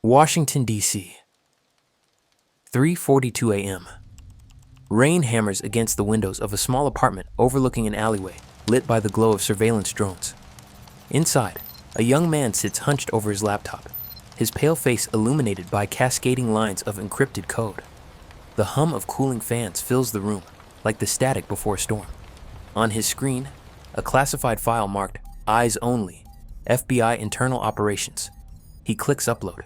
Washington, D.C. 3:42 a.m. Rain hammers against the windows of a small apartment overlooking an alleyway, lit by the glow of surveillance drones. Inside, a young man sits hunched over his laptop, his pale face illuminated by cascading lines of encrypted code. The hum of cooling fans fills the room, like the static before a storm. On his screen, a classified file marked Eyes Only, FBI Internal Operations. He clicks upload.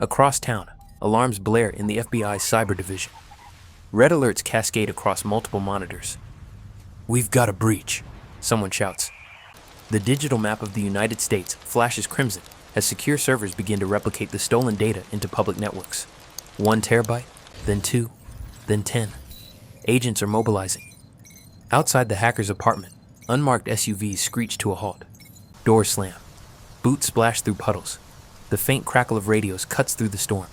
Across town, alarms blare in the FBI's cyber division. Red alerts cascade across multiple monitors. "We've got a breach," someone shouts. The digital map of the United States flashes crimson as secure servers begin to replicate the stolen data into public networks. 1 terabyte, then 2, then 10. Agents are mobilizing. Outside the hacker's apartment, unmarked SUVs screech to a halt. Doors slam. Boots splash through puddles. The faint crackle of radios cuts through the storm.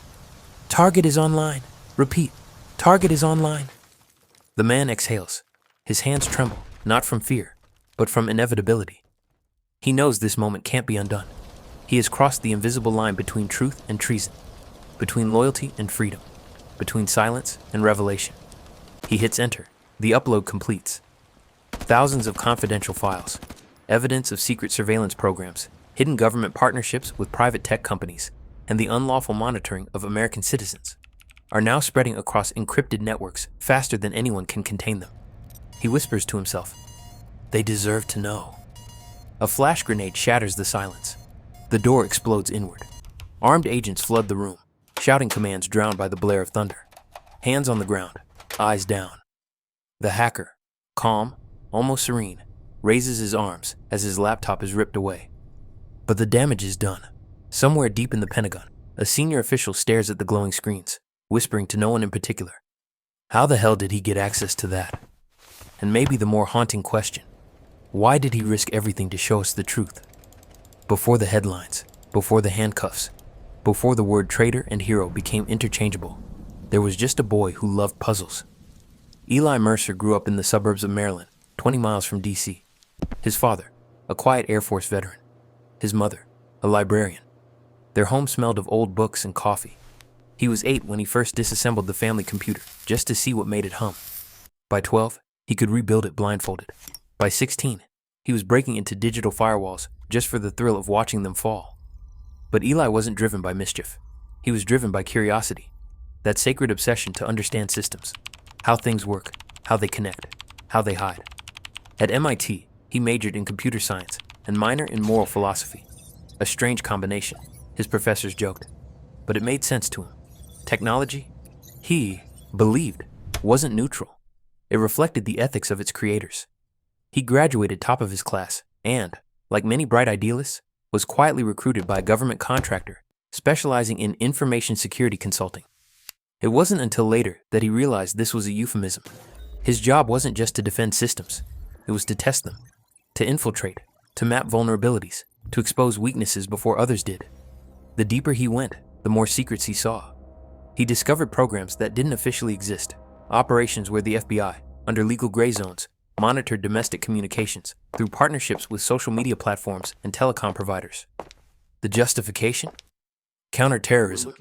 "Target is online. Repeat, target is online." The man exhales. His hands tremble, not from fear, but from inevitability. He knows this moment can't be undone. He has crossed the invisible line between truth and treason, between loyalty and freedom, between silence and revelation. He hits enter. The upload completes. Thousands of confidential files, evidence of secret surveillance programs, hidden government partnerships with private tech companies, and the unlawful monitoring of American citizens are now spreading across encrypted networks faster than anyone can contain them. He whispers to himself, "They deserve to know." A flash grenade shatters the silence. The door explodes inward. Armed agents flood the room, shouting commands drowned by the blare of thunder. Hands on the ground, eyes down. The hacker, calm, almost serene, raises his arms as his laptop is ripped away. But the damage is done. Somewhere deep in the Pentagon, a senior official stares at the glowing screens, whispering to no one in particular. How the hell did he get access to that? And maybe the more haunting question, why did he risk everything to show us the truth? Before the headlines, before the handcuffs, before the word traitor and hero became interchangeable, there was just a boy who loved puzzles. Eli Mercer grew up in the suburbs of Maryland, 20 miles from D.C. His father, a quiet Air Force veteran. His mother, a librarian. Their home smelled of old books and coffee. He was 8 when he first disassembled the family computer, just to see what made it hum. By 12, he could rebuild it blindfolded. By 16, he was breaking into digital firewalls just for the thrill of watching them fall. But Eli wasn't driven by mischief. He was driven by curiosity, that sacred obsession to understand systems, how things work, how they connect, how they hide. At MIT, he majored in computer science and minor in moral philosophy. A strange combination, his professors joked, but it made sense to him. Technology, he believed, wasn't neutral. It reflected the ethics of its creators. He graduated top of his class and, like many bright idealists, was quietly recruited by a government contractor specializing in information security consulting. It wasn't until later that he realized this was a euphemism. His job wasn't just to defend systems, it was to test them, to infiltrate, to map vulnerabilities, to expose weaknesses before others did. The deeper he went, the more secrets he saw. He discovered programs that didn't officially exist, operations where the FBI, under legal gray zones, monitored domestic communications through partnerships with social media platforms and telecom providers. The justification? Counterterrorism.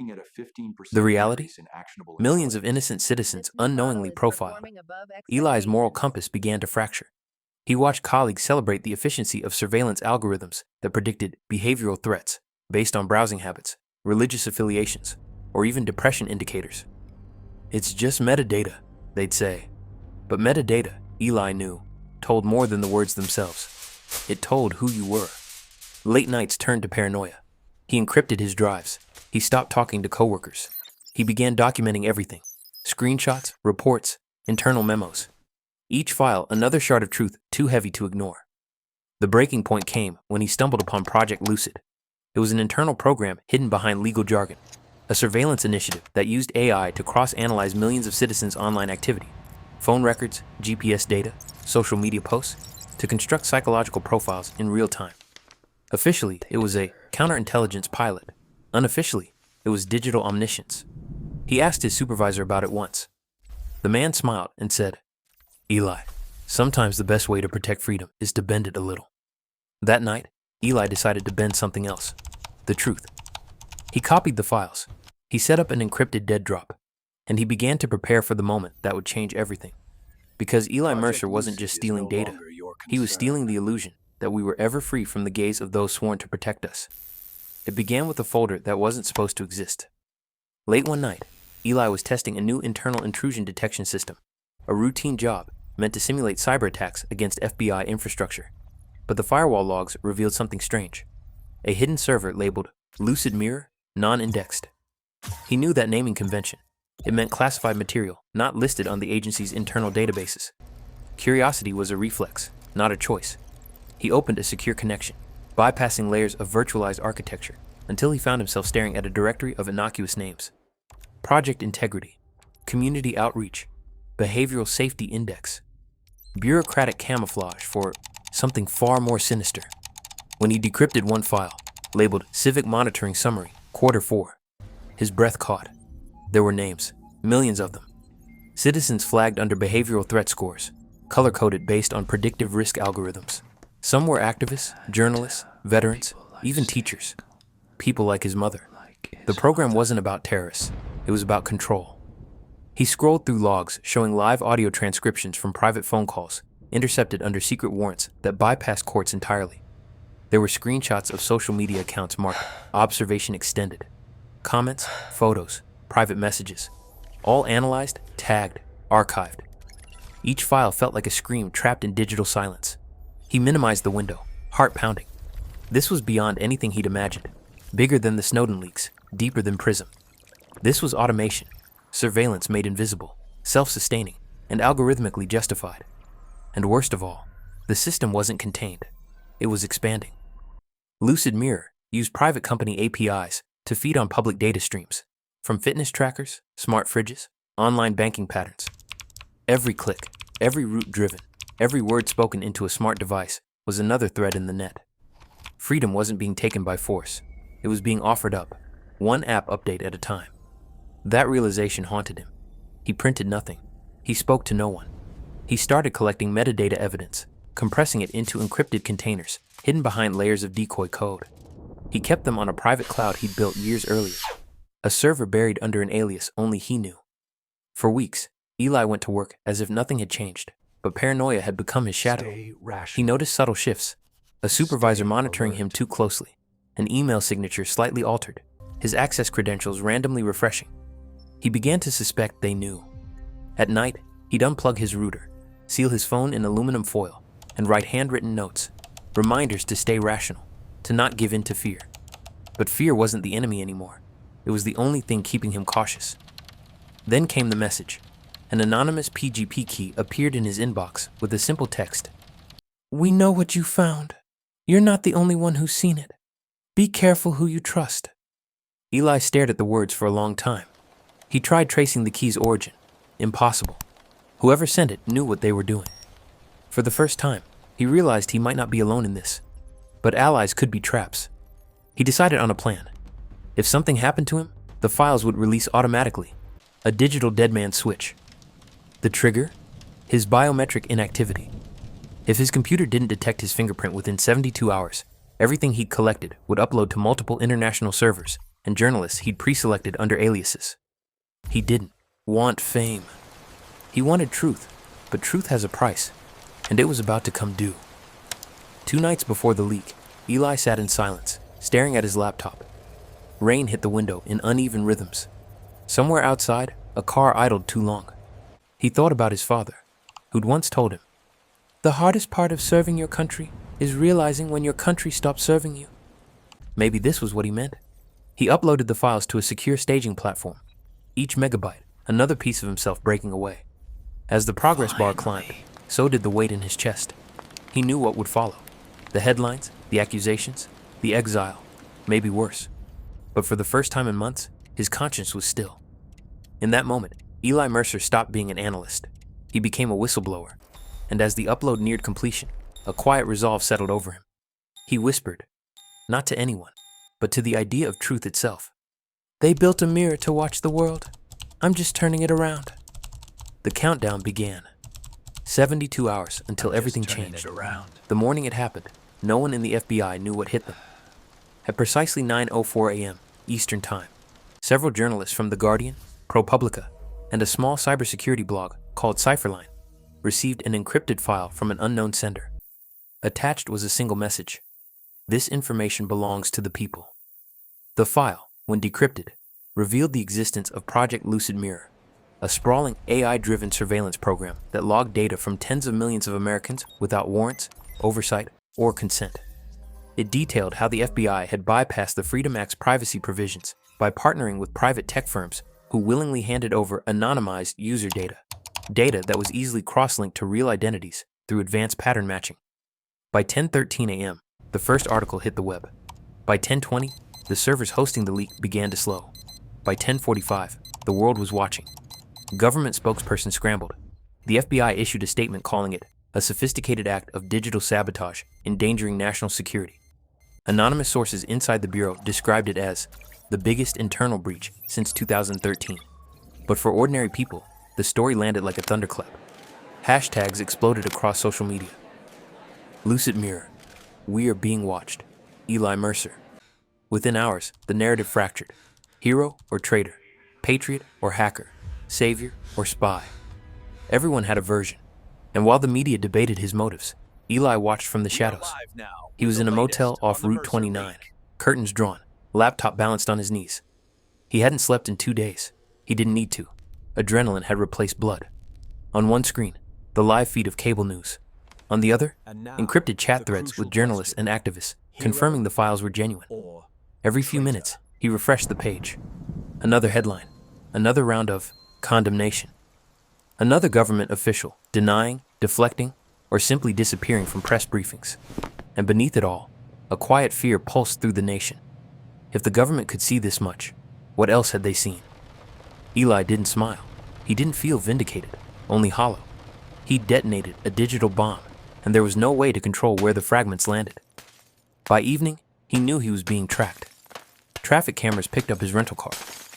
The reality? Millions of innocent citizens unknowingly profiled. Eli's moral compass began to fracture. He watched colleagues celebrate the efficiency of surveillance algorithms that predicted behavioral threats based on browsing habits, religious affiliations, or even depression indicators. It's just metadata, they'd say. But metadata, Eli knew, told more than the words themselves. It told who you were. Late nights turned to paranoia. He encrypted his drives. He stopped talking to coworkers. He began documenting everything. Screenshots, reports, internal memos. Each file another shard of truth too heavy to ignore. The breaking point came when he stumbled upon Project Lucid. It was an internal program hidden behind legal jargon, a surveillance initiative that used AI to cross-analyze millions of citizens' online activity, phone records, GPS data, social media posts, to construct psychological profiles in real time. Officially, it was a counterintelligence pilot. Unofficially, it was digital omniscience. He asked his supervisor about it once. The man smiled and said, "Eli, sometimes the best way to protect freedom is to bend it a little." That night, Eli decided to bend something else, the truth. He copied the files. He set up an encrypted dead drop, and he began to prepare for the moment that would change everything. Because Eli Mercer wasn't just stealing data, he was stealing the illusion that we were ever free from the gaze of those sworn to protect us. It began with a folder that wasn't supposed to exist. Late one night, Eli was testing a new internal intrusion detection system, a routine job meant to simulate cyber attacks against FBI infrastructure. But the firewall logs revealed something strange. A hidden server labeled Lucid Mirror, non-indexed. He knew that naming convention. It meant classified material, not listed on the agency's internal databases. Curiosity was a reflex, not a choice. He opened a secure connection, bypassing layers of virtualized architecture, until he found himself staring at a directory of innocuous names. Project Integrity, Community Outreach, Behavioral Safety Index. Bureaucratic camouflage for something far more sinister. When he decrypted one file, labeled Civic Monitoring Summary, Quarter 4, his breath caught. There were names, millions of them. Citizens flagged under behavioral threat scores, color-coded based on predictive risk algorithms. Some were activists, journalists, veterans, even teachers. People like his mother. The program wasn't about terrorists. It was about control. He scrolled through logs showing live audio transcriptions from private phone calls, intercepted under secret warrants that bypassed courts entirely. There were screenshots of social media accounts marked Observation Extended. Comments, photos, private messages, all analyzed, tagged, archived. Each file felt like a scream trapped in digital silence. He minimized the window, heart pounding. This was beyond anything he'd imagined. Bigger than the Snowden leaks, deeper than Prism. This was automation, surveillance made invisible, self-sustaining, and algorithmically justified. And worst of all, the system wasn't contained. It was expanding. Lucid Mirror used private company APIs to feed on public data streams, from fitness trackers, smart fridges, online banking patterns. Every click, every route driven, every word spoken into a smart device was another thread in the net. Freedom wasn't being taken by force. It was being offered up, one app update at a time. That realization haunted him. He printed nothing. He spoke to no one. He started collecting metadata evidence, compressing it into encrypted containers, hidden behind layers of decoy code. He kept them on a private cloud he'd built years earlier, a server buried under an alias only he knew. For weeks, Eli went to work as if nothing had changed, but paranoia had become his shadow. He noticed subtle shifts, a supervisor monitoring him too closely, an email signature slightly altered, his access credentials randomly refreshing. He began to suspect they knew. At night, he'd unplug his router, seal his phone in aluminum foil, and write handwritten notes, reminders to stay rational, to not give in to fear. But fear wasn't the enemy anymore. It was the only thing keeping him cautious. Then came the message. An anonymous PGP key appeared in his inbox with a simple text. "We know what you found. You're not the only one who's seen it. Be careful who you trust." Eli stared at the words for a long time. He tried tracing the key's origin. Impossible. Whoever sent it knew what they were doing. For the first time, he realized he might not be alone in this. But allies could be traps. He decided on a plan. If something happened to him, the files would release automatically. A digital dead man switch. The trigger? His biometric inactivity. If his computer didn't detect his fingerprint within 72 hours, everything he'd collected would upload to multiple international servers and journalists he'd pre-selected under aliases. He didn't want fame. He wanted truth, but truth has a price, and it was about to come due. 2 nights before the leak, Eli sat in silence, staring at his laptop. Rain hit the window in uneven rhythms. Somewhere outside, a car idled too long. He thought about his father, who'd once told him, "The hardest part of serving your country is realizing when your country stops serving you." Maybe this was what he meant. He uploaded the files to a secure staging platform. Each megabyte, another piece of himself breaking away. As the progress bar climbed, so did the weight in his chest. He knew what would follow. The headlines, the accusations, the exile, maybe worse. But for the first time in months, his conscience was still. In that moment, Eli Mercer stopped being an analyst. He became a whistleblower. And as the upload neared completion, a quiet resolve settled over him. He whispered, not to anyone, but to the idea of truth itself. "They built a mirror to watch the world. I'm just turning it around." The countdown began. 72 hours until everything changed. The morning it happened, no one in the FBI knew what hit them. At precisely 9:04 a.m., Eastern Time. Several journalists from The Guardian, ProPublica, and a small cybersecurity blog called Cypherline received an encrypted file from an unknown sender. Attached was a single message: "This information belongs to the people." The file, when decrypted, revealed the existence of Project Lucid Mirror, a sprawling AI-driven surveillance program that logged data from tens of millions of Americans without warrants, oversight, or consent. It detailed how the FBI had bypassed the Freedom Act's privacy provisions by partnering with private tech firms who willingly handed over anonymized user data that was easily cross-linked to real identities through advanced pattern matching. By 10:13 a.m., the first article hit the web. By 10:20, the servers hosting the leak began to slow. By 10:45, the world was watching. Government spokesperson scrambled. The FBI issued a statement calling it a sophisticated act of digital sabotage endangering national security. Anonymous sources inside the Bureau described it as the biggest internal breach since 2013. But for ordinary people, the story landed like a thunderclap. Hashtags exploded across social media. Lucid Mirror. We are being watched. Eli Mercer. Within hours, the narrative fractured. Hero or traitor, patriot or hacker, savior or spy. Everyone had a version. And while the media debated his motives, Eli watched from the shadows. He was in a motel off Route 29, curtains drawn, laptop balanced on his knees. He hadn't slept in 2 days. He didn't need to. Adrenaline had replaced blood. On one screen, the live feed of cable news. On the other, encrypted chat threads with journalists and activists, confirming the files were genuine. Every few minutes, he refreshed the page. Another headline, another round of condemnation. Another government official denying, deflecting, or simply disappearing from press briefings. And beneath it all, a quiet fear pulsed through the nation. If the government could see this much, what else had they seen? Eli didn't smile. He didn't feel vindicated, only hollow. He detonated a digital bomb, and there was no way to control where the fragments landed. By evening, he knew he was being tracked. Traffic cameras picked up his rental car.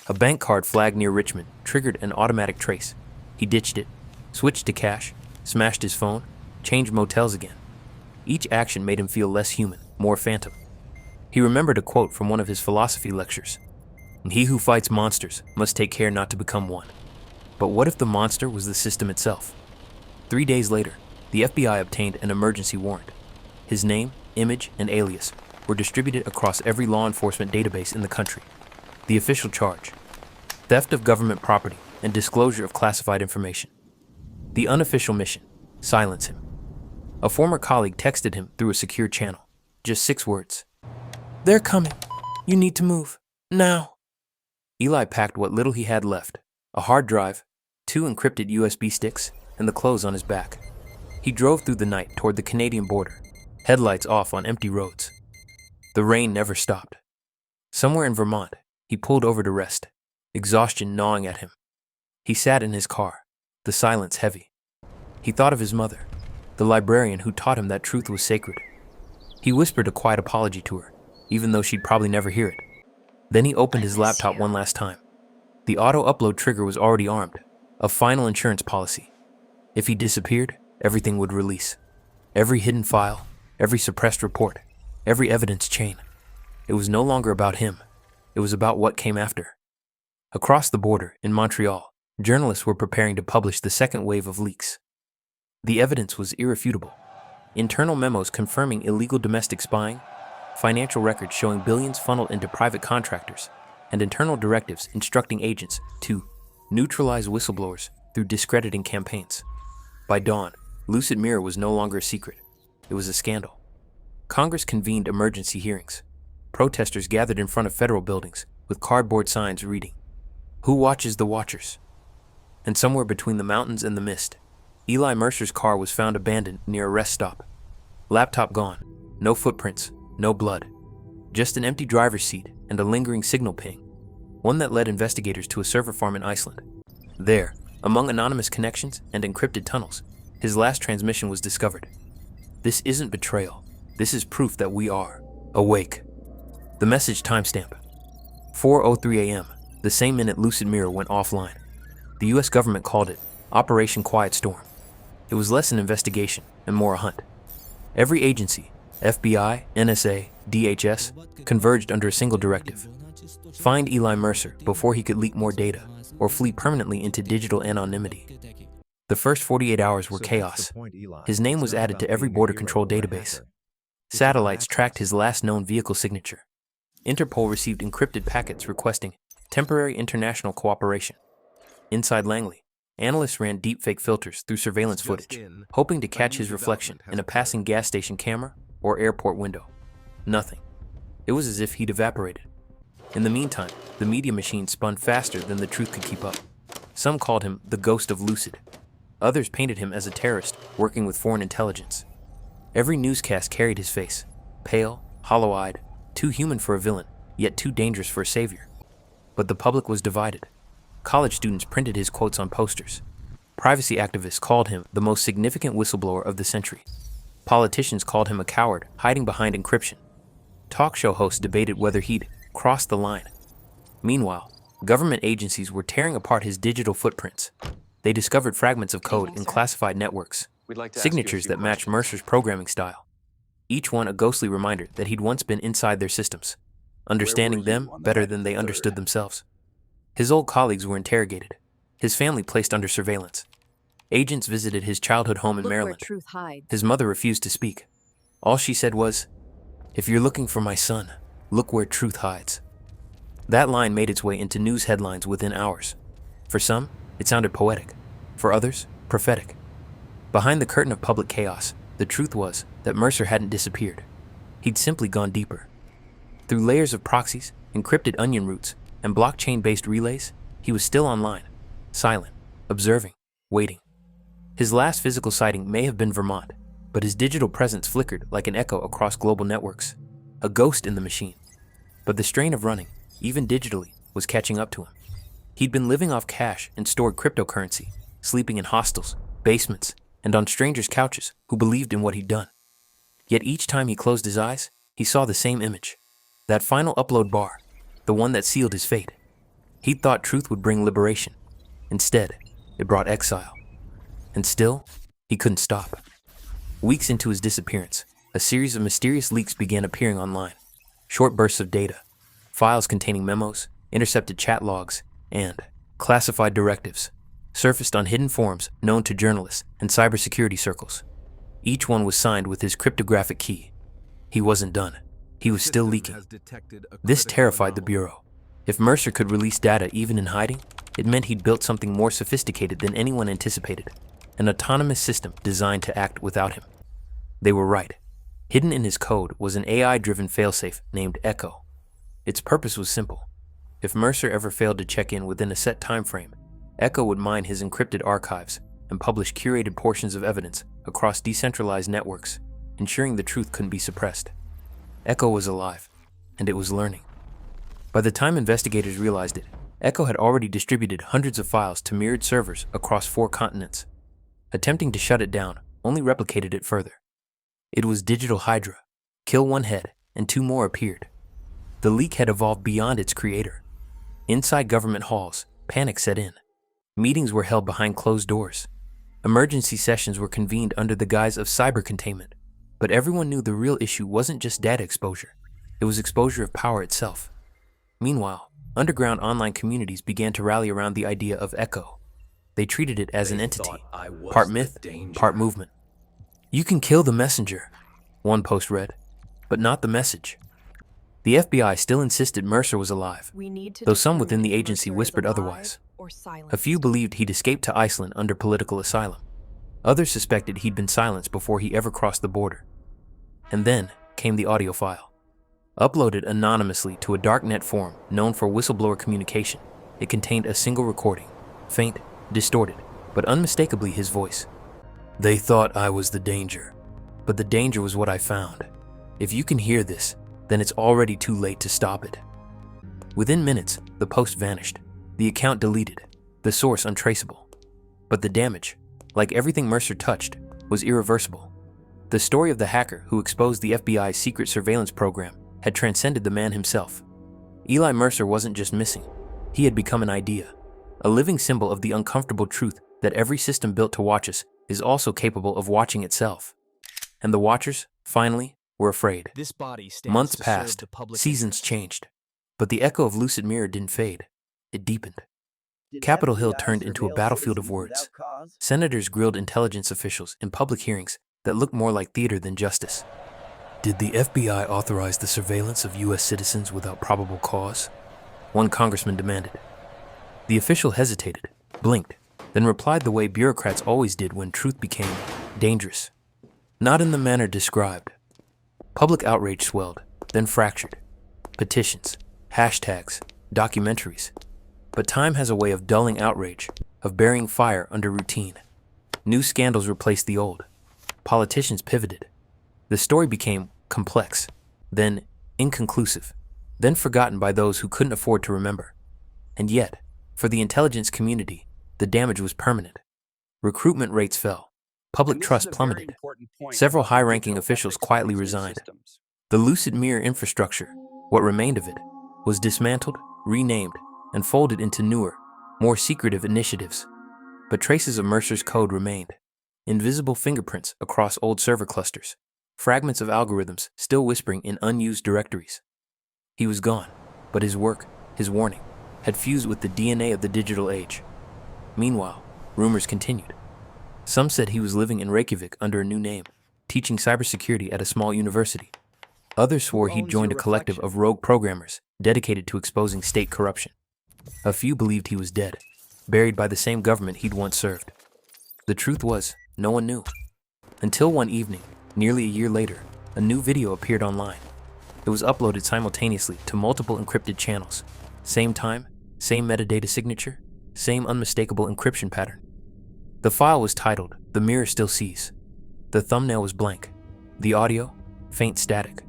A bank card flagged near Richmond triggered an automatic trace. He ditched it, switched to cash, smashed his phone, changed motels again. Each action made him feel less human, more phantom. He remembered a quote from one of his philosophy lectures. "He who fights monsters must take care not to become one." But what if the monster was the system itself? 3 days later, the FBI obtained an emergency warrant. His name, image, and alias were distributed across every law enforcement database in the country. The official charge: theft of government property and disclosure of classified information. The unofficial mission: silence him. A former colleague texted him through a secure channel. Just 6 words. "They're coming. You need to move. Now." Eli packed what little he had left: a hard drive, 2 encrypted USB sticks, and the clothes on his back. He drove through the night toward the Canadian border, headlights off on empty roads. The rain never stopped. Somewhere in Vermont, he pulled over to rest, exhaustion gnawing at him. He sat in his car, the silence heavy. He thought of his mother, the librarian who taught him that truth was sacred. He whispered a quiet apology to her, even though she'd probably never hear it. Then he opened his laptop one last time. The auto-upload trigger was already armed, a final insurance policy. If he disappeared, everything would release. Every hidden file, every suppressed report, every evidence chain. It was no longer about him. It was about what came after. Across the border, in Montreal, journalists were preparing to publish the second wave of leaks. The evidence was irrefutable. Internal memos confirming illegal domestic spying, financial records showing billions funneled into private contractors, and internal directives instructing agents to neutralize whistleblowers through discrediting campaigns. By dawn, Lucid Mirror was no longer a secret. It was a scandal. Congress convened emergency hearings. Protesters gathered in front of federal buildings with cardboard signs reading, "Who watches the watchers?" And somewhere between the mountains and the mist, Eli Mercer's car was found abandoned near a rest stop. Laptop gone, no footprints, no blood. Just an empty driver's seat and a lingering signal ping, one that led investigators to a server farm in Iceland. There, among anonymous connections and encrypted tunnels, his last transmission was discovered. "This isn't betrayal. This is proof that we are awake." The message timestamp: 4:03 a.m., the same minute Lucid Mirror went offline. The US government called it Operation Quiet Storm. It was less an investigation and more a hunt. Every agency, FBI, NSA, DHS, converged under a single directive: Find Eli Mercer before he could leak more data or flee permanently into digital anonymity. The first 48 hours were chaos. His name was added to every border control database. Satellites tracked his last known vehicle signature. Interpol received encrypted packets requesting temporary international cooperation. Inside Langley, analysts ran deepfake filters through surveillance footage, hoping to catch his reflection in a passing gas station camera or airport window. Nothing. It was as if he'd evaporated. In the meantime, the media machine spun faster than the truth could keep up. Some called him the ghost of Lucid. Others painted him as a terrorist working with foreign intelligence. Every newscast carried his face, pale, hollow-eyed, too human for a villain, yet too dangerous for a savior. But the public was divided. College students printed his quotes on posters. Privacy activists called him the most significant whistleblower of the century. Politicians called him a coward hiding behind encryption. Talk show hosts debated whether he'd crossed the line. Meanwhile, government agencies were tearing apart his digital footprints. They discovered fragments of code in classified networks, signatures that matched Mercer's programming style. Each one a ghostly reminder that he'd once been inside their systems, understanding them better than they understood themselves. His old colleagues were interrogated, his family placed under surveillance. Agents visited his childhood home in Maryland. His mother refused to speak. All she said was, "If you're looking for my son, look where truth hides." That line made its way into news headlines within hours. For some, it sounded poetic. For others, prophetic. Behind the curtain of public chaos, the truth was that Mercer hadn't disappeared. He'd simply gone deeper. Through layers of proxies, encrypted onion routes, and blockchain-based relays, he was still online, silent, observing, waiting. His last physical sighting may have been Vermont, but his digital presence flickered like an echo across global networks, a ghost in the machine. But the strain of running, even digitally, was catching up to him. He'd been living off cash and stored cryptocurrency, sleeping in hostels, basements, and on strangers' couches who believed in what he'd done. Yet each time he closed his eyes, he saw the same image. That final upload bar, the one that sealed his fate. He'd thought truth would bring liberation. Instead, it brought exile. And still, he couldn't stop. Weeks into his disappearance, a series of mysterious leaks began appearing online. Short bursts of data, files containing memos, intercepted chat logs, and classified directives surfaced on hidden forums known to journalists and cybersecurity circles. Each one was signed with his cryptographic key. He wasn't done. He was still leaking. This terrified the Bureau. If Mercer could release data even in hiding, it meant he'd built something more sophisticated than anyone anticipated, an autonomous system designed to act without him. They were right. Hidden in his code was an AI-driven failsafe named Echo. Its purpose was simple. If Mercer ever failed to check in within a set time frame, Echo would mine his encrypted archives and publish curated portions of evidence across decentralized networks, ensuring the truth couldn't be suppressed. Echo was alive, and it was learning. By the time investigators realized it, Echo had already distributed hundreds of files to mirrored servers across 4 continents. Attempting to shut it down only replicated it further. It was Digital Hydra. Kill one head, and 2 more appeared. The leak had evolved beyond its creator. Inside government halls, panic set in. Meetings were held behind closed doors. Emergency sessions were convened under the guise of cyber containment. But everyone knew the real issue wasn't just data exposure. It was exposure of power itself. Meanwhile, underground online communities began to rally around the idea of Echo. They treated it as an entity, part myth, part movement. "You can kill the messenger," one post read, "but not the message." The FBI still insisted Mercer was alive, though some within the agency whispered otherwise. A few believed he'd escaped to Iceland under political asylum. Others suspected he'd been silenced before he ever crossed the border. And then came the audio file. Uploaded anonymously to a darknet forum known for whistleblower communication, it contained a single recording, faint, distorted, but unmistakably his voice. "They thought I was the danger, but the danger was what I found. If you can hear this, then it's already too late to stop it." Within minutes, the post vanished, the account deleted, the source untraceable. But the damage, like everything Mercer touched, was irreversible. The story of the hacker who exposed the FBI's secret surveillance program had transcended the man himself. Eli Mercer wasn't just missing, he had become an idea, a living symbol of the uncomfortable truth that every system built to watch us is also capable of watching itself. And the watchers, finally, were afraid. Months passed, seasons changed. But the echo of Lucid Mirror didn't fade. It deepened. Capitol Hill turned into a battlefield of words. Senators grilled intelligence officials in public hearings that looked more like theater than justice. Did the FBI authorize the surveillance of U.S. citizens without probable cause? One congressman demanded. The official hesitated, blinked, then replied the way bureaucrats always did when truth became dangerous. Not in the manner described. Public outrage swelled, then fractured. Petitions, hashtags, documentaries. But time has a way of dulling outrage, of burying fire under routine. New scandals replaced the old. Politicians pivoted. The story became complex, then inconclusive, then forgotten by those who couldn't afford to remember. And yet, for the intelligence community, the damage was permanent. Recruitment rates fell. Public trust plummeted. Several high-ranking officials quietly resigned. The Lucid Mirror infrastructure, what remained of it, was dismantled, renamed, and folded into newer, more secretive initiatives. But traces of Mercer's code remained. Invisible fingerprints across old server clusters. Fragments of algorithms still whispering in unused directories. He was gone, but his work, his warning, had fused with the DNA of the digital age. Meanwhile, rumors continued. Some said he was living in Reykjavik under a new name, teaching cybersecurity at a small university. Others swore he'd joined a collective of rogue programmers dedicated to exposing state corruption. A few believed he was dead, buried by the same government he'd once served. The truth was, no one knew. Until one evening, nearly a year later, a new video appeared online. It was uploaded simultaneously to multiple encrypted channels. Same time, same metadata signature, same unmistakable encryption pattern. The file was titled, "The Mirror Still Sees." The thumbnail was blank. The audio, faint static.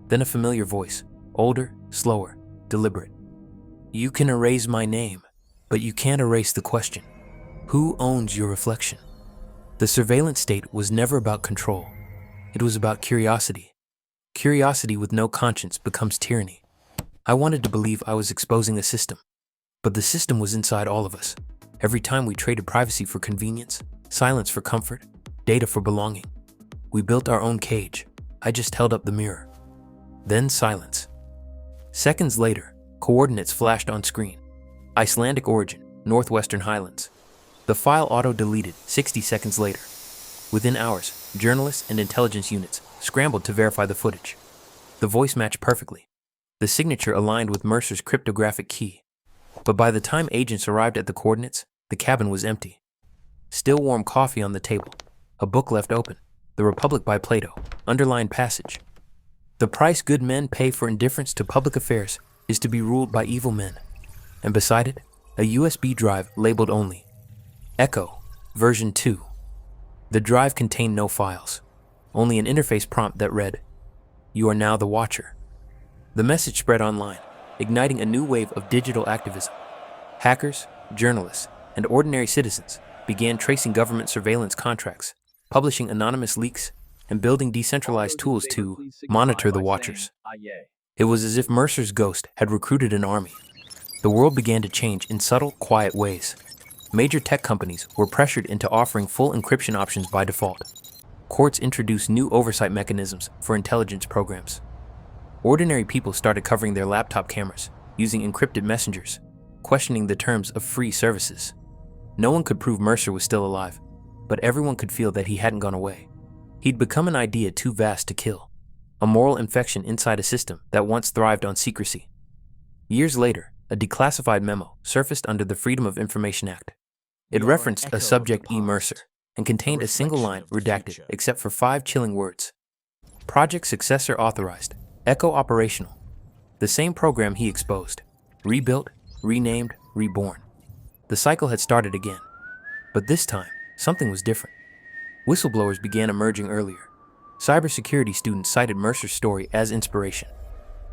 Then a familiar voice, older, slower, deliberate. "You can erase my name, but you can't erase the question. Who owns your reflection?" The surveillance state was never about control. It was about curiosity. Curiosity with no conscience becomes tyranny. I wanted to believe I was exposing a system, but the system was inside all of us. Every time we traded privacy for convenience, silence for comfort, data for belonging. We built our own cage. I just held up the mirror. Then silence. Seconds later, coordinates flashed on screen. Icelandic origin, Northwestern Highlands. The file auto-deleted 60 seconds later. Within hours, journalists and intelligence units scrambled to verify the footage. The voice matched perfectly. The signature aligned with Mercer's cryptographic key. But by the time agents arrived at the coordinates, the cabin was empty. Still warm coffee on the table. A book left open. The Republic by Plato. Underlined passage. The price good men pay for indifference to public affairs is to be ruled by evil men. And beside it, a USB drive labeled only Echo, version 2. The drive contained no files, only an interface prompt that read, "You are now the Watcher." The message spread online, igniting a new wave of digital activism. Hackers, journalists, and ordinary citizens began tracing government surveillance contracts, publishing anonymous leaks, and building decentralized tools to monitor the Watchers. It was as if Mercer's ghost had recruited an army. The world began to change in subtle, quiet ways. Major tech companies were pressured into offering full encryption options by default. Courts introduced new oversight mechanisms for intelligence programs. Ordinary people started covering their laptop cameras, using encrypted messengers, questioning the terms of free services. No one could prove Mercer was still alive, but everyone could feel that he hadn't gone away. He'd become an idea too vast to kill, a moral infection inside a system that once thrived on secrecy. Years later, a declassified memo surfaced under the Freedom of Information Act. It referenced a subject E. Mercer and contained a single line redacted except for 5 chilling words. Project successor authorized, Echo operational. The same program he exposed, rebuilt, renamed, reborn. The cycle had started again. But this time, something was different. Whistleblowers began emerging earlier. Cybersecurity students cited Mercer's story as inspiration.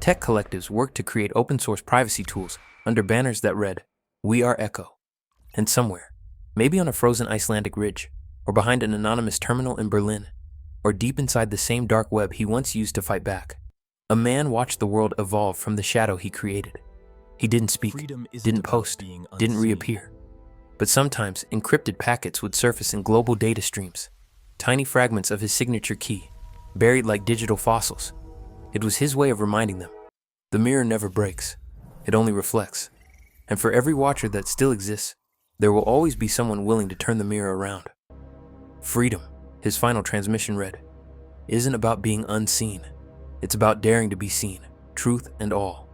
Tech collectives worked to create open-source privacy tools under banners that read, "We are Echo." And somewhere, maybe on a frozen Icelandic ridge, or behind an anonymous terminal in Berlin, or deep inside the same dark web he once used to fight back, a man watched the world evolve from the shadow he created. He didn't speak, didn't post, didn't reappear. But sometimes encrypted packets would surface in global data streams, tiny fragments of his signature key, buried like digital fossils. It was his way of reminding them, the mirror never breaks. it only reflects. And for every watcher that still exists, there will always be someone willing to turn the mirror around. Freedom, his final transmission read, isn't about being unseen. It's about daring to be seen, truth and all.